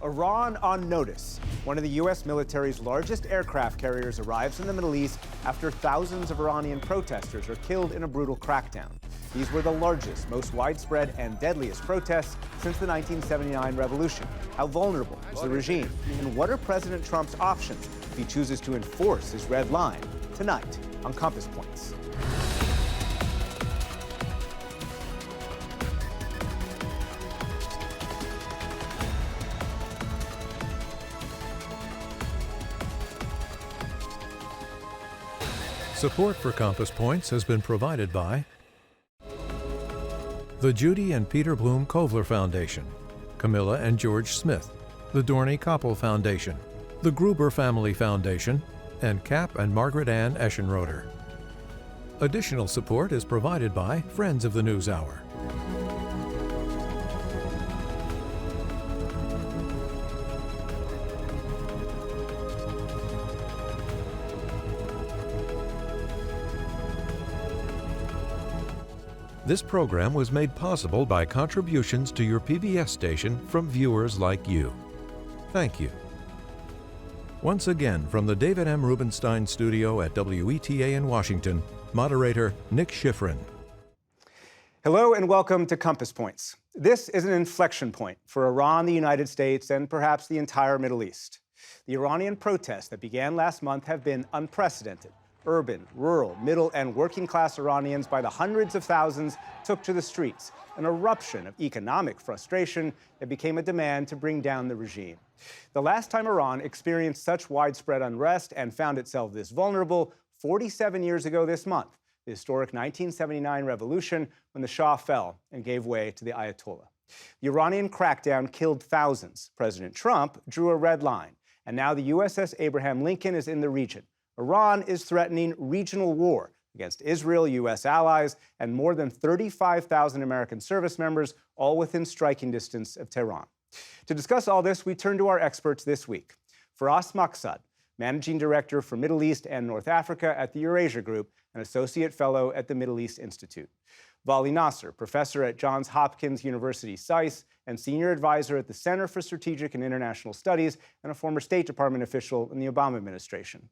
Iran on notice. One of the U.S. military's largest aircraft carriers arrives in the Middle East after thousands of Iranian protesters are killed in a brutal crackdown. These were the largest, most widespread, and deadliest protests since the 1979 revolution. How vulnerable is the regime? And what are President Trump's options if he chooses to enforce his red line? Tonight on Compass Points. Support for Compass Points has been provided by the Judy and Peter Bloom Kovler Foundation, Camilla and George Smith, the Dorney Koppel Foundation, the Gruber Family Foundation, and Cap and Margaret Ann Eschenroder. Additional support is provided by Friends of the NewsHour. This program was made possible by contributions to your PBS station from viewers like you. Thank you. Once again, from the David M. Rubenstein studio at WETA in Washington, moderator Nick Schifrin. Hello and welcome to Compass Points. This is an inflection point for Iran, the United States, and perhaps the entire Middle East. The Iranian protests that began last month have been unprecedented. Urban, rural, middle, and working-class Iranians by the hundreds of thousands took to the streets, an eruption of economic frustration that became a demand to bring down the regime. The last time Iran experienced such widespread unrest and found itself this vulnerable, 47 years ago this month, the historic 1979 revolution when the Shah fell and gave way to the Ayatollah. The Iranian crackdown killed thousands. President Trump drew a red line, and now the USS Abraham Lincoln is in the region. Iran is threatening regional war against Israel, U.S. allies, and more than 35,000 American service members, all within striking distance of Tehran. To discuss all this, we turn to our experts this week. Firas Maqsad, Managing Director for Middle East and North Africa at the Eurasia Group and Associate Fellow at the Middle East Institute. Vali Nasser, Professor at Johns Hopkins University SAIS and Senior Advisor at the Center for Strategic and International Studies and a former State Department official in the Obama administration.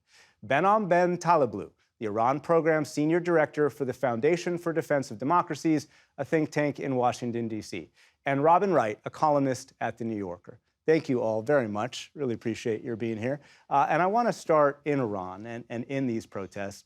Behnam Ben Taleblu, the Iran Program Senior Director for the Foundation for Defense of Democracies, a think tank in Washington, D.C. And Robin Wright, a columnist at The New Yorker. Thank you all very much. Really appreciate your being here. And I want to start in Iran and in these protests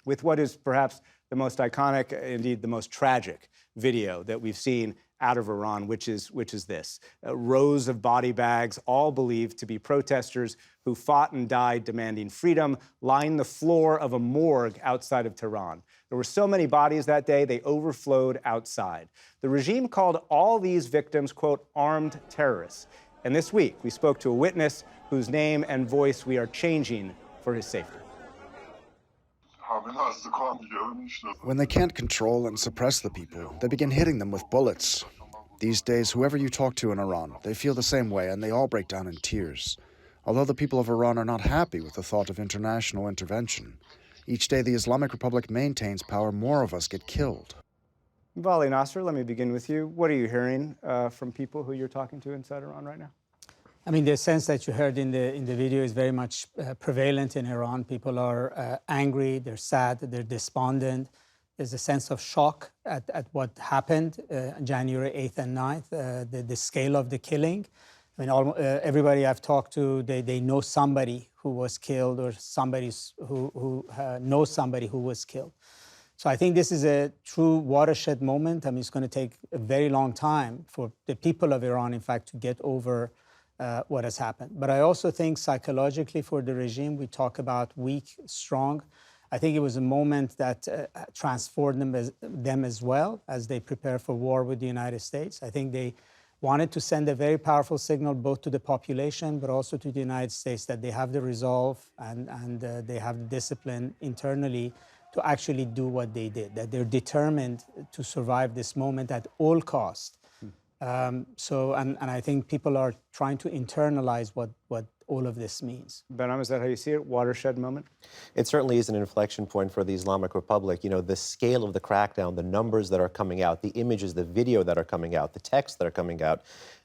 with what is perhaps the most iconic, indeed the most tragic video that we've seen out of Iran, which is this. Rows of body bags, all believed to be protesters who fought and died demanding freedom, line the floor of a morgue outside of Tehran. There were so many bodies that day, they overflowed outside. The regime called all these victims, quote, armed terrorists. And this week, we spoke to a witness whose name and voice we are changing for his safety. When they can't control and suppress the people, they begin hitting them with bullets. These days, whoever you talk to in Iran, they feel the same way, and they all break down in tears. Although the people of Iran are not happy with the thought of international intervention, each day the Islamic Republic maintains power, more of us get killed. Vali Nasser, let me begin with you. What are you hearing from people who you're talking to inside Iran right now? I mean, the sense that you heard in the video is very much prevalent in Iran. People are angry, they're sad, they're despondent. There's a sense of shock at what happened January 8th and 9th, the scale of the killing. I mean, everybody I've talked to, they know somebody who was killed or somebody who knows somebody who was killed. So I think this is a true watershed moment. I mean, it's going to take a very long time for the people of Iran, in fact, to get over what has happened. But I also think psychologically for the regime, we talk about weak, strong. I think it was a moment that transformed them as well as they prepare for war with the United States. I think they wanted to send a very powerful signal both to the population but also to the United States that they have the resolve and they have the discipline internally to actually do what they did, that they're determined to survive this moment at all costs. And I think people are trying to internalize what all of this means. Behnam, is that how you see it? Watershed moment? It certainly is an inflection point for the Islamic Republic. You know, the scale of the crackdown, the numbers that are coming out, the images, the video that are coming out, the texts that are coming out.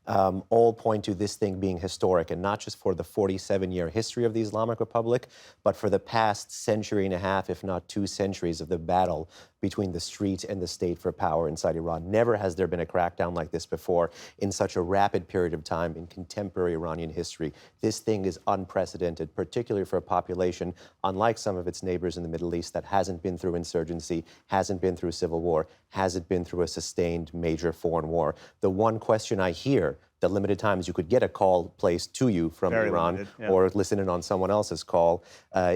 all point to this thing being historic, and not just for the 47-year history of the Islamic Republic, but for the past century and a half, if not 2 centuries, of the battle between the street and the state for power inside Iran. Never has there been a crackdown like this before in such a rapid period of time in contemporary Iranian history. This thing is unprecedented, particularly for a population, unlike some of its neighbors in the Middle East, that hasn't been through insurgency, hasn't been through civil war, hasn't been through a sustained major foreign war. The one question I hear, the limited times you could get a call placed to you from Very Iran, limited, yeah. or listen in on someone else's call,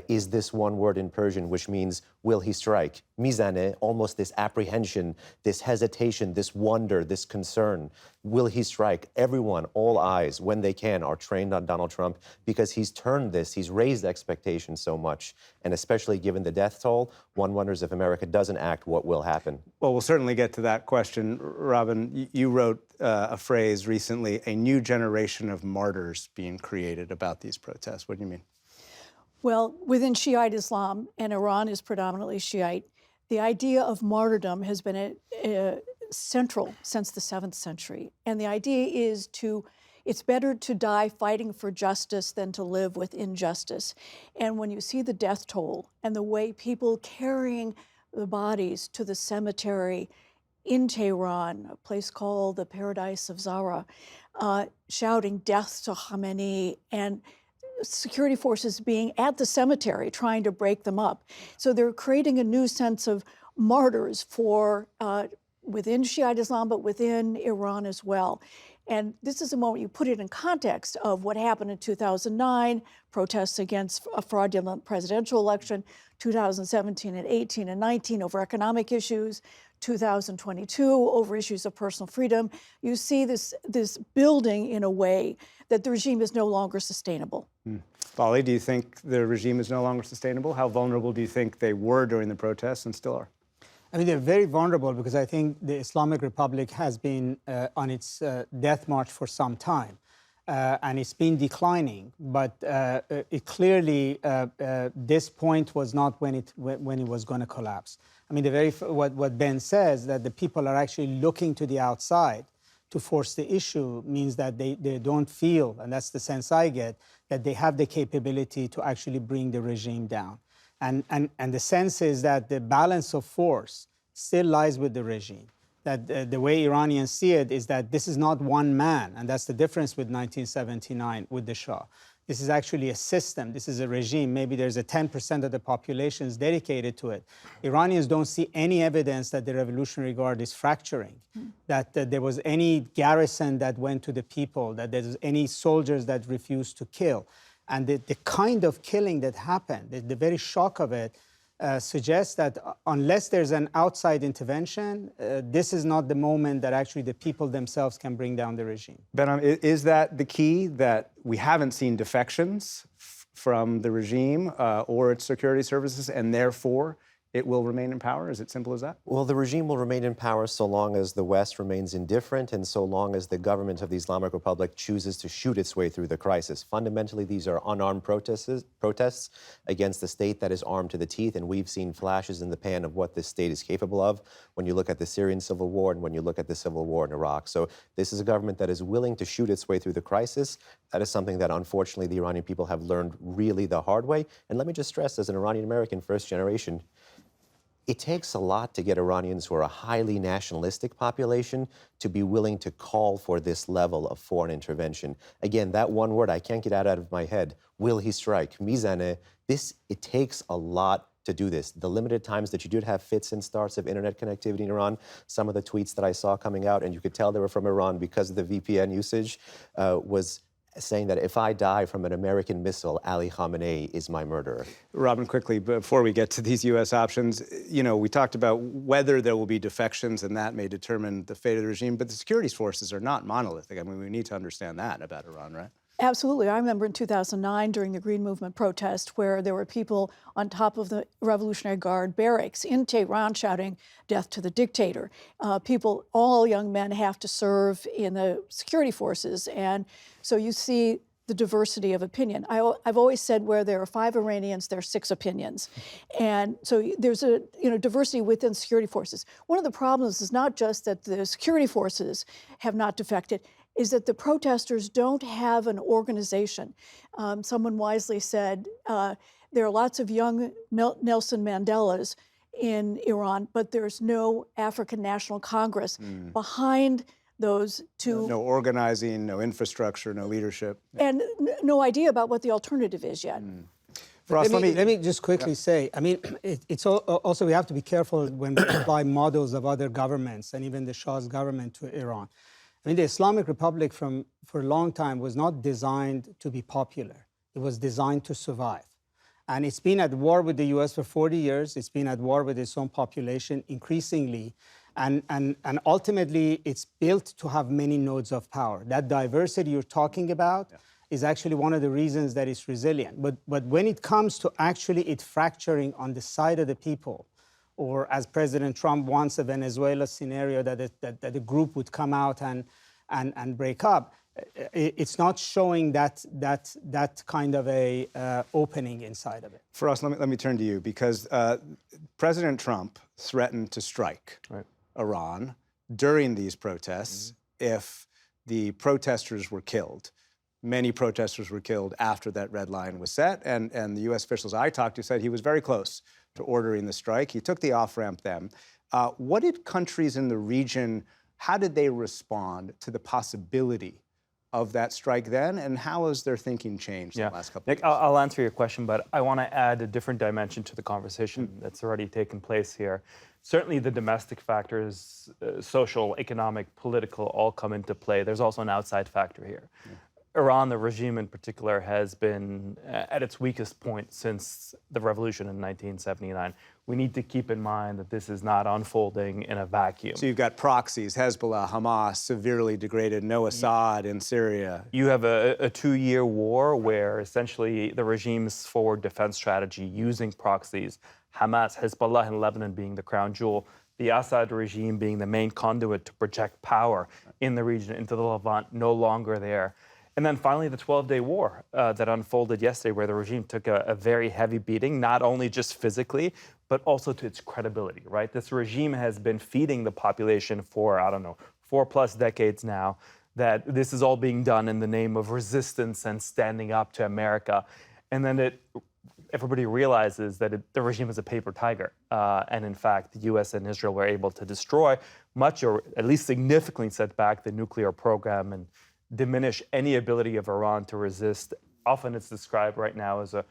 is this one word in Persian, which means, will he strike? Mizane, almost this apprehension, this hesitation, this wonder, this concern. Will he strike? Everyone, all eyes, when they can, are trained on Donald Trump because he's turned this, he's raised expectations so much. And especially given the death toll, one wonders if America doesn't act, what will happen? Well, we'll certainly get to that question. Robin, you wrote a phrase recently, a new generation of martyrs being created about these protests. What do you mean? Well, within Shiite Islam, and Iran is predominantly Shiite, the idea of martyrdom has been central since the 7th century. And the idea is it's better to die fighting for justice than to live with injustice. And when you see the death toll and the way people carrying the bodies to the cemetery in Tehran, a place called the Paradise of Zahra, shouting death to Khamenei, and security forces being at the cemetery trying to break them up. So they're creating a new sense of martyrs for within Shiite Islam, but within Iran as well. And this is a moment you put it in context of what happened in 2009, protests against a fraudulent presidential election, 2017 and 18 and 19 over economic issues, 2022 over issues of personal freedom. You see this building in a way that the regime is no longer sustainable. Bali, do you think the regime is no longer sustainable? How vulnerable do you think they were during the protests and still are? I mean, they're very vulnerable because I think the Islamic Republic has been on its death march for some time. And it's been declining, but it clearly, this point was not when it was going to collapse. I mean, what Ben says, that the people are actually looking to the outside to force the issue, means that they don't feel, and that's the sense I get, that they have the capability to actually bring the regime down. And the sense is that the balance of force still lies with the regime. That the way Iranians see it is that this is not one man, and that's the difference with 1979 with the Shah. This is actually a system. This is a regime. Maybe there's a 10% of the population is dedicated to it. Iranians don't see any evidence that the Revolutionary Guard is fracturing, that there was any garrison that went to the people, that there's any soldiers that refused to kill. And the kind of killing that happened, the very shock of it, suggests that unless there's an outside intervention, this is not the moment that actually the people themselves can bring down the regime. Behnam, is that the key, that we haven't seen defections from the regime or its security services, and therefore it will remain in power? Is it simple as that? Well, the regime will remain in power so long as the West remains indifferent and so long as the government of the Islamic Republic chooses to shoot its way through the crisis. Fundamentally, these are unarmed protests against the state that is armed to the teeth, and we've seen flashes in the pan of what this state is capable of when you look at the Syrian civil war and when you look at the civil war in Iraq. So this is a government that is willing to shoot its way through the crisis. That is something that, unfortunately, the Iranian people have learned really the hard way. And let me just stress, as an Iranian-American first generation, it takes a lot to get Iranians, who are a highly nationalistic population, to be willing to call for this level of foreign intervention. Again, that one word I can't get out of my head. Will he strike? Mizane. It takes a lot to do this. The limited times that you did have fits and starts of internet connectivity in Iran, some of the tweets that I saw coming out, and you could tell they were from Iran because of the VPN usage, was saying that if I die from an American missile, Ali Khamenei is my murderer. Robin, quickly, before we get to these U.S. options, we talked about whether there will be defections, and that may determine the fate of the regime, but the security forces are not monolithic. I mean, we need to understand that about Iran, right? Absolutely. I remember in 2009 during the Green Movement protest where there were people on top of the Revolutionary Guard barracks in Tehran shouting, "Death to the dictator." All young men have to serve in the security forces. And so you see the diversity of opinion. I've always said where there are 5 Iranians, there are 6 opinions. And so there's a diversity within security forces. One of the problems is not just that the security forces have not defected, is that the protesters don't have an organization. Someone wisely said there are lots of young Nelson Mandelas in Iran, but there's no African National Congress behind those two. No organizing, no infrastructure, no leadership. And no idea about what the alternative is yet. Frost, Let me just quickly say, I mean, it's also we have to be careful when we apply models of other governments and even the Shah's government to Iran. I mean, the Islamic Republic for a long time was not designed to be popular. It was designed to survive. And it's been at war with the US for 40 years. It's been at war with its own population increasingly. And ultimately, it's built to have many nodes of power. That diversity you're talking about is actually one of the reasons that it's resilient. But when it comes to actually it fracturing on the side of the people, or as President Trump wants a Venezuela scenario that the group would come out and break up, it's not showing that kind of a opening inside of it. Frost, let me turn to you, because President Trump threatened to strike Iran during these protests if the protesters were killed. Many protesters were killed after that red line was set, and the U.S. officials I talked to said he was very close to ordering the strike. He took the off-ramp then. What did countries in the region, how did they respond to the possibility of that strike then, and how has their thinking changed in the last couple of years? Nick, I'll answer your question, but I want to add a different dimension to the conversation that's already taken place here. Certainly the domestic factors, social, economic, political, all come into play. There's also an outside factor here. Iran, the regime in particular, has been at its weakest point since the revolution in 1979. We need to keep in mind that this is not unfolding in a vacuum. So you've got proxies, Hezbollah, Hamas, severely degraded, no Assad in Syria. You have a 2-year war where essentially the regime's forward defense strategy using proxies, Hamas, Hezbollah in Lebanon being the crown jewel, the Assad regime being the main conduit to project power in the region into the Levant, no longer there. And then finally, the 12-day war that unfolded yesterday, where the regime took a very heavy beating, not only just physically, but also to its credibility, right? This regime has been feeding the population for, 4+ decades now, that this is all being done in the name of resistance and standing up to America. And then everybody realizes that the regime is a paper tiger. And in fact, the US and Israel were able to destroy much, or at least significantly set back the nuclear program and diminish any ability of Iran to resist. Often it's described right now as a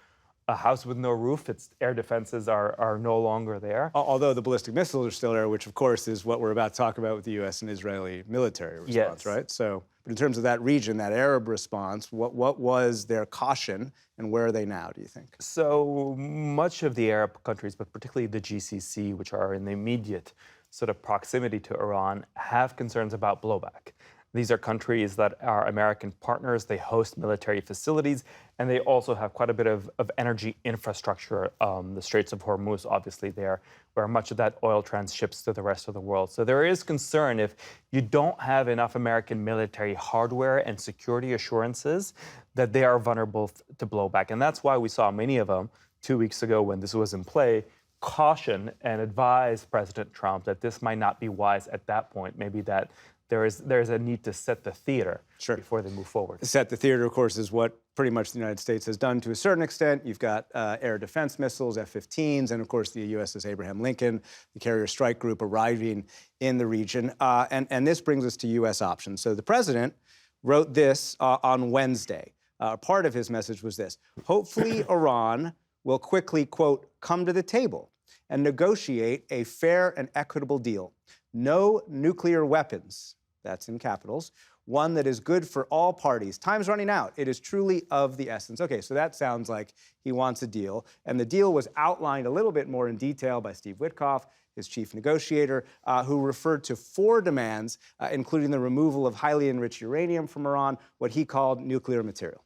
house with no roof. Its air defenses are no longer there. Although the ballistic missiles are still there, which of course is what we're about to talk about with the U.S. and Israeli military response, right? So, but in terms of that region, that Arab response, what was their caution and where are they now, do you think? So much of the Arab countries, but particularly the GCC, which are in the immediate sort of proximity to Iran, have concerns about blowback. These are countries that are American partners. They host military facilities, and they also have quite a bit of energy infrastructure. The Straits of Hormuz, obviously, there, where much of that oil tranships to the rest of the world. So there is concern if you don't have enough American military hardware and security assurances that they are vulnerable to blowback. And that's why we saw many of them 2 weeks ago when this was in play, caution and advise President Trump that this might not be wise at that point, maybe that there's a need to set the theater before they move forward. Set the theater, of course, is what pretty much the United States has done to a certain extent. You've got air defense missiles, F-15s, and of course the US's Abraham Lincoln, the Carrier Strike Group arriving in the region. And this brings us to U.S. options. So the president wrote this on Wednesday. Part of his message was this: hopefully Iran will quickly, quote, come to the table and negotiate a fair and equitable deal. No nuclear weapons. That's in capitals, one that is good for all parties. Time's running out. It is truly of the essence. Okay, so that sounds like he wants a deal. And the deal was outlined a little bit more in detail by Steve Witkoff, his chief negotiator, who referred to 4 demands, including the removal of highly enriched uranium from Iran, what he called nuclear material.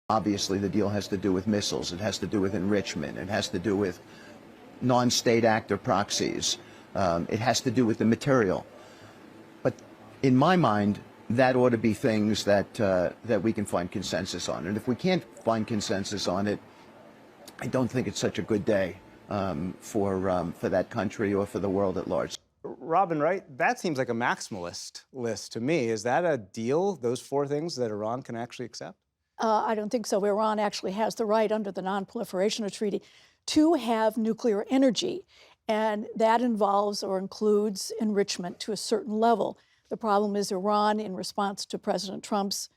Obviously, the deal has to do with missiles. It has to do with enrichment. It has to do with non-state actor proxies. It has to do with the material. But in my mind, that ought to be things that we can find consensus on. And if we can't find consensus on it, I don't think it's such a good day for that country or for the world at large. Robin, right? That seems like a maximalist list to me. Is that a deal, those four things that Iran can actually accept? I don't think so. Iran actually has the right under the Non-Proliferation Treaty to have nuclear energy, and that involves or includes enrichment to a certain level. The problem is Iran, in response to President Trump's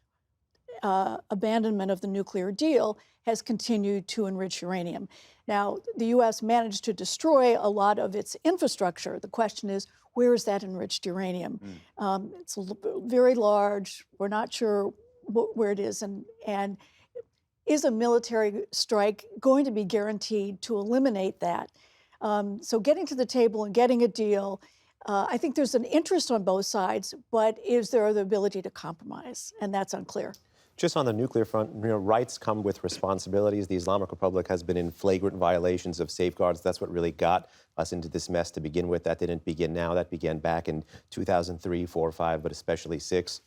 abandonment of the nuclear deal, has continued to enrich uranium. Now, the U.S. managed to destroy a lot of its infrastructure. The question is, where is that enriched uranium? It's very large. We're not sure where it is, and is a military strike going to be guaranteed to eliminate that? So getting to the table and getting a deal, I think there's an interest on both sides, but is there the ability to compromise? And that's unclear. Just on the nuclear front, rights come with responsibilities. The Islamic Republic has been in flagrant violations of safeguards. That's what really got us into this mess to begin with. That didn't begin now. That began back in 2003, 4, 5, but especially 6.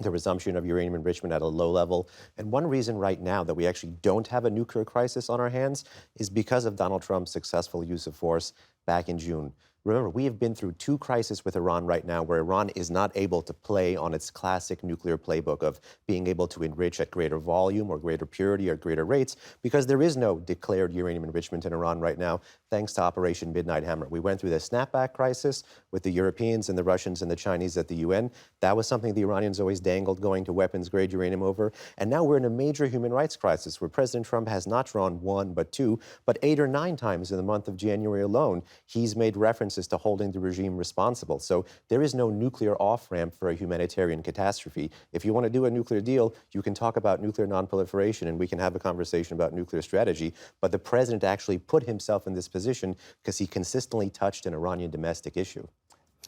The resumption of uranium enrichment at a low level. And one reason right now that we actually don't have a nuclear crisis on our hands is because of Donald Trump's successful use of force back in June. Remember, we have been through 2 crises with Iran right now where Iran is not able to play on its classic nuclear playbook of being able to enrich at greater volume or greater purity or greater rates because there is no declared uranium enrichment in Iran right now, thanks to Operation Midnight Hammer. We went through the snapback crisis with the Europeans and the Russians and the Chinese at the UN. That was something the Iranians always dangled going to weapons-grade uranium over. And now we're in a major human rights crisis where President Trump has not drawn 1, but 2, but 8 or 9 times in the month of January alone, he's made references to holding the regime responsible. So there is no nuclear off-ramp for a humanitarian catastrophe. If you want to do a nuclear deal, you can talk about nuclear nonproliferation and we can have a conversation about nuclear strategy. But the president actually put himself in this position because he consistently touched an Iranian domestic issue.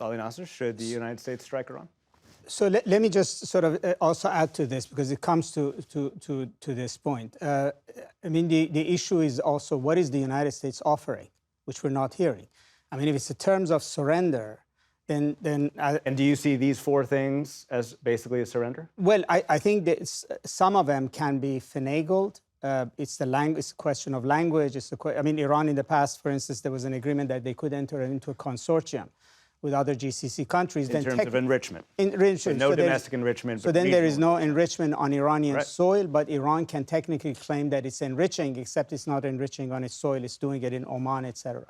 Ali Nasser, should the United States strike Iran? So let me just sort of also add to this because it comes to this point. I mean, the issue is also what is the United States offering, which we're not hearing. I mean, if it's in terms of surrender, then and do you see these 4 things as basically a surrender? Well, I think that some of them can be finagled. It's a question of language. I mean, Iran in the past, for instance, there was an agreement that they could enter into a consortium with other GCC countries. In terms of enrichment. Enrichment. So no domestic enrichment. So then there is no enrichment on Iranian soil, but Iran can technically claim that it's enriching, except it's not enriching on its soil. It's doing it in Oman, etc.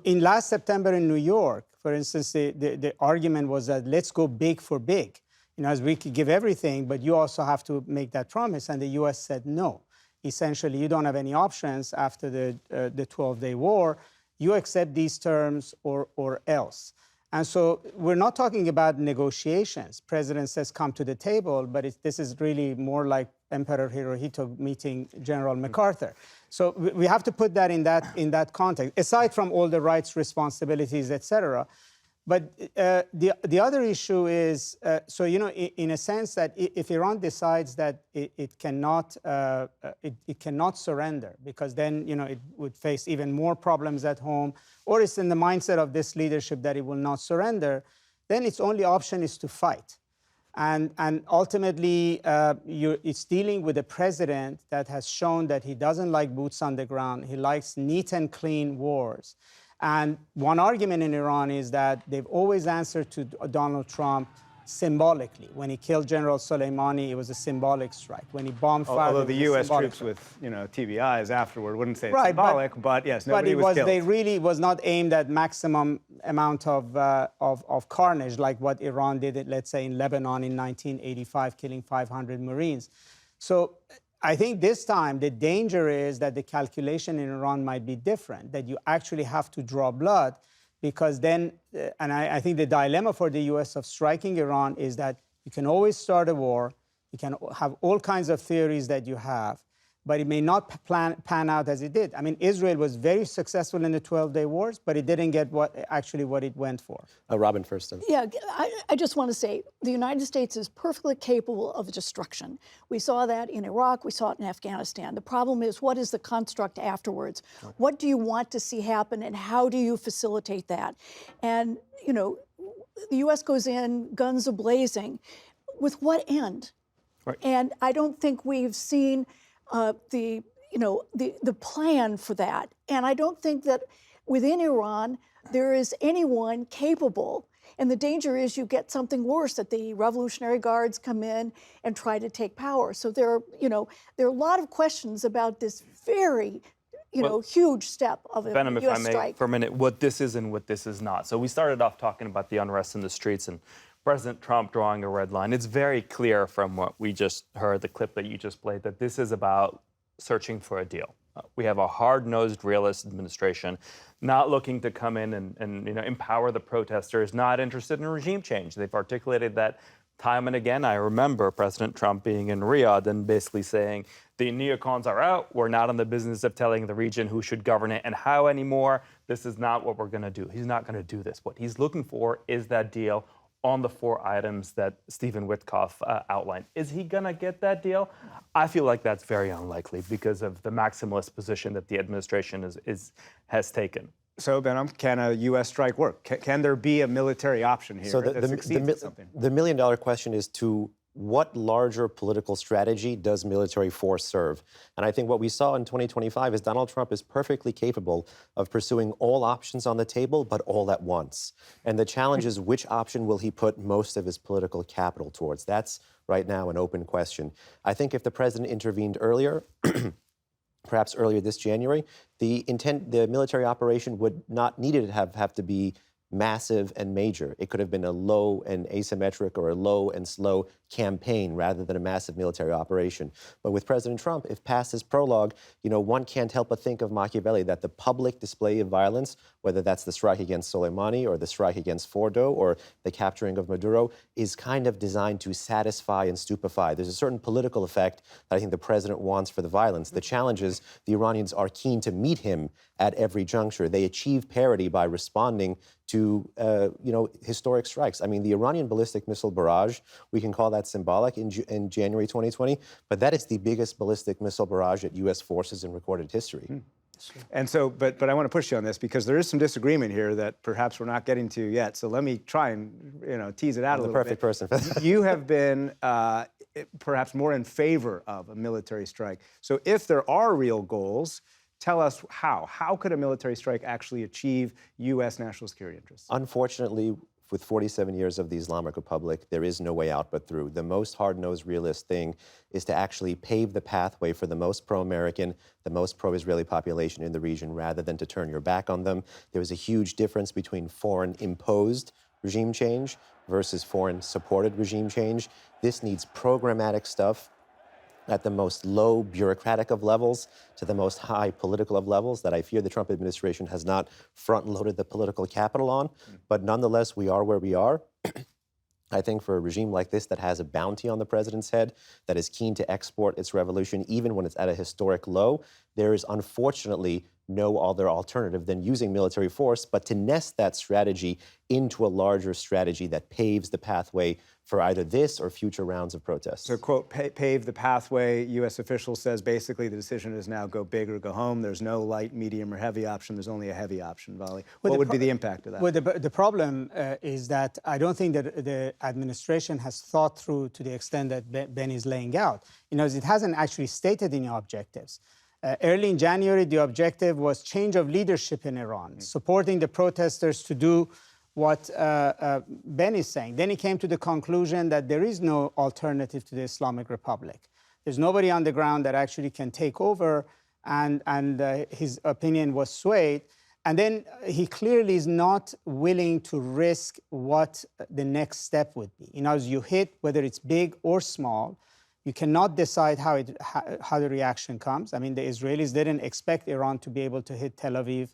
In last September in New York, for instance, the argument was that let's go big for big. You know, as we could give everything, but you also have to make that promise. And the U.S. said no. Essentially, you don't have any options after the 12-day war. You accept these terms or else. And so we're not talking about negotiations. President says come to the table, but this is really more like Emperor Hirohito meeting General MacArthur. So we have to put that in that context, aside from all the rights, responsibilities, et cetera. But the other issue is, so, you know, in a sense that if Iran decides that it cannot surrender, because then, you know, it would face even more problems at home, or it's in the mindset of this leadership that it will not surrender, then its only option is to fight. And ultimately, it's dealing with a president that has shown that he doesn't like boots on the ground. He likes neat and clean wars. And one argument in Iran is that they've always answered to Donald Trump symbolically. When he killed General Soleimani, it was a symbolic strike. When he bombed Fars, although the U.S. troops with, you know, TBIs afterward wouldn't say it's right, symbolic, but yes, nobody was killed. They really was not aimed at maximum amount of carnage, like what Iran did, let's say, in Lebanon in 1985, killing 500 Marines. So I think this time the danger is that the calculation in Iran might be different, that you actually have to draw blood, because then, and I think the dilemma for the U.S. of striking Iran is that you can always start a war, you can have all kinds of theories that you have, but it may not pan out as it did. I mean, Israel was very successful in the 12-day wars, but it didn't get what it went for. Robin first. Yeah, I just want to say the United States is perfectly capable of destruction. We saw that in Iraq, we saw it in Afghanistan. The problem is, what is the construct afterwards? Okay. What do you want to see happen, and how do you facilitate that? And, you know, the U.S. goes in, guns a-blazing. With what end? Right. And I don't think we've seen the plan for that. And I don't think that within Iran, there is anyone capable. And the danger is you get something worse, that the Revolutionary Guards come in and try to take power. So there are a lot of questions about this very, huge step of a Behnam, if U.S. I may, strike. for a minute, what this is and what this is not. So we started off talking about the unrest in the streets and President Trump drawing a red line. It's very clear from what we just heard, the clip that you just played, that this is about searching for a deal. We have a hard-nosed realist administration not looking to come in and empower the protesters, not interested in regime change. They've articulated that time and again. I remember President Trump being in Riyadh and basically saying, the neocons are out. We're not in the business of telling the region who should govern it and how anymore. This is not what we're going to do. He's not going to do this. What he's looking for is that deal on the 4 items that Stephen Witkoff outlined. Is he going to get that deal? I feel like that's very unlikely because of the maximalist position that the administration has taken. So, Behnam, can a U.S. strike work? Can there be a military option here that succeeds at something? The million-dollar question is to what larger political strategy does military force serve? And I think what we saw in 2025 is Donald Trump is perfectly capable of pursuing all options on the table, but all at once. And the challenge is which option will he put most of his political capital towards? That's right now an open question. I think if the president intervened earlier, perhaps earlier this January, the military operation would not need to have to be massive and major. It could have been a low and asymmetric or a low and slow campaign rather than a massive military operation. But with President Trump, if past his prologue, one can't help but think of Machiavelli, that the public display of violence, whether that's the strike against Soleimani or the strike against Fordo or the capturing of Maduro, is kind of designed to satisfy and stupefy. There's a certain political effect that I think the president wants for the violence. The challenge is the Iranians are keen to meet him at every juncture. They achieve parity by responding to, historic strikes. I mean, the Iranian ballistic missile barrage, we can call that symbolic in January 2020, but that is the biggest ballistic missile barrage at U.S. forces in recorded history. And so, but I want to push you on this because there is some disagreement here that perhaps we're not getting to yet. So let me try and tease it out a little bit. The perfect person for that. You have been perhaps more in favor of a military strike. So if there are real goals, tell us how. How could a military strike actually achieve U.S. national security interests? Unfortunately, with 47 years of the Islamic Republic, there is no way out but through. The most hard-nosed realist thing is to actually pave the pathway for the most pro-American, the most pro-Israeli population in the region, rather than to turn your back on them. There is a huge difference between foreign-imposed regime change versus foreign-supported regime change. This needs programmatic stuff at the most low bureaucratic of levels to the most high political of levels that I fear the Trump administration has not front-loaded the political capital on. But nonetheless, we are where we are. I think for a regime like this that has a bounty on the president's head, that is keen to export its revolution even when it's at a historic low, there is unfortunately no other alternative than using military force, but to nest that strategy into a larger strategy that paves the pathway for either this or future rounds of protests. So, quote, pave the pathway. U.S. official says basically the decision is now go big or go home. There's no light, medium, or heavy option. There's only a heavy option, Vali. What would be the impact of that? Well, the problem is that I don't think that the administration has thought through to the extent that Ben is laying out. It hasn't actually stated any objectives. Early in January, the objective was change of leadership in Iran, supporting the protesters to do what Ben is saying. Then he came to the conclusion that there is no alternative to the Islamic Republic. There's nobody on the ground that actually can take over, and his opinion was swayed. And then he clearly is not willing to risk what the next step would be. As you hit, whether it's big or small, you cannot decide how the reaction comes. I mean, the Israelis didn't expect Iran to be able to hit Tel Aviv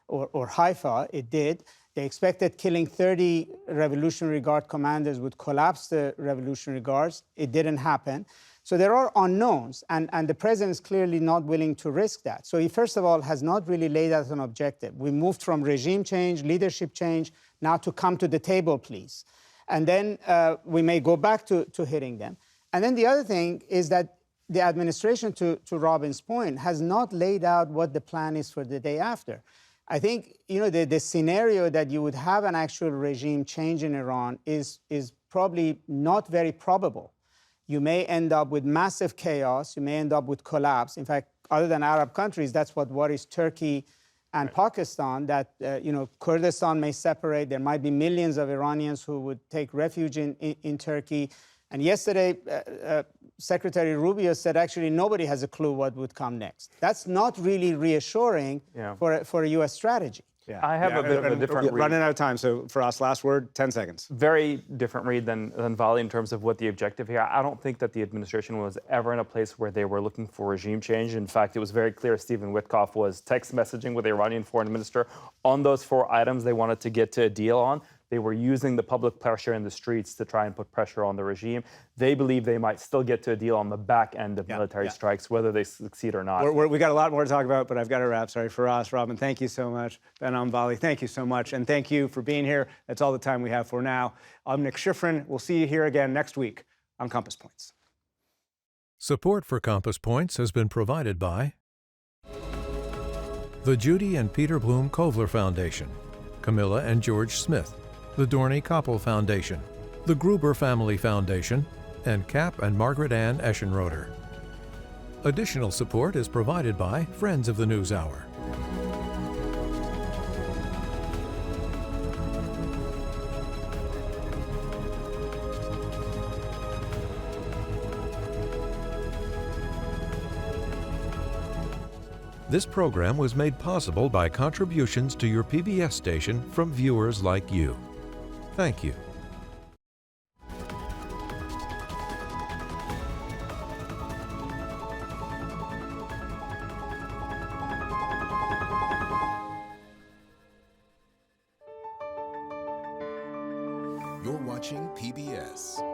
or Haifa. It did. They expected killing 30 Revolutionary Guard commanders would collapse the Revolutionary Guards. It didn't happen. So there are unknowns, and the president is clearly not willing to risk that. So he, first of all, has not really laid out an objective. We moved from regime change, leadership change, now to come to the table, please. And then we may go back to hitting them. And then the other thing is that the administration, to Robin's point, has not laid out what the plan is for the day after. I think, the scenario that you would have an actual regime change in Iran is probably not very probable. You may end up with massive chaos. You may end up with collapse. In fact, other than Arab countries, that's what worries Turkey and Pakistan, that Kurdistan may separate. There might be millions of Iranians who would take refuge in Turkey. And yesterday, Secretary Rubio said actually nobody has a clue what would come next. That's not really reassuring for a U.S. strategy. Yeah. I have a bit of a different read. Running out of time, so for us, last word, 10 seconds. Very different read than Vali in terms of what the objective here. I don't think that the administration was ever in a place where they were looking for regime change. In fact, it was very clear Stephen Witkoff was text messaging with the Iranian foreign minister on those 4 items they wanted to get to a deal on. They were using the public pressure in the streets to try and put pressure on the regime. They believe they might still get to a deal on the back end of military strikes, whether they succeed or not. We got a lot more to talk about, but I've got to wrap. Sorry for us. Robin, thank you so much. Behnam Vali, thank you so much. And thank you for being here. That's all the time we have for now. I'm Nick Schifrin. We'll see you here again next week on Compass Points. Support for Compass Points has been provided by the Judy and Peter Bloom Kovler Foundation, Camilla and George Smith, the Dorney Koppel Foundation, the Gruber Family Foundation, and Cap and Margaret Ann Eschenroder. Additional support is provided by Friends of the NewsHour. This program was made possible by contributions to your PBS station from viewers like you. Thank you. You're watching PBS.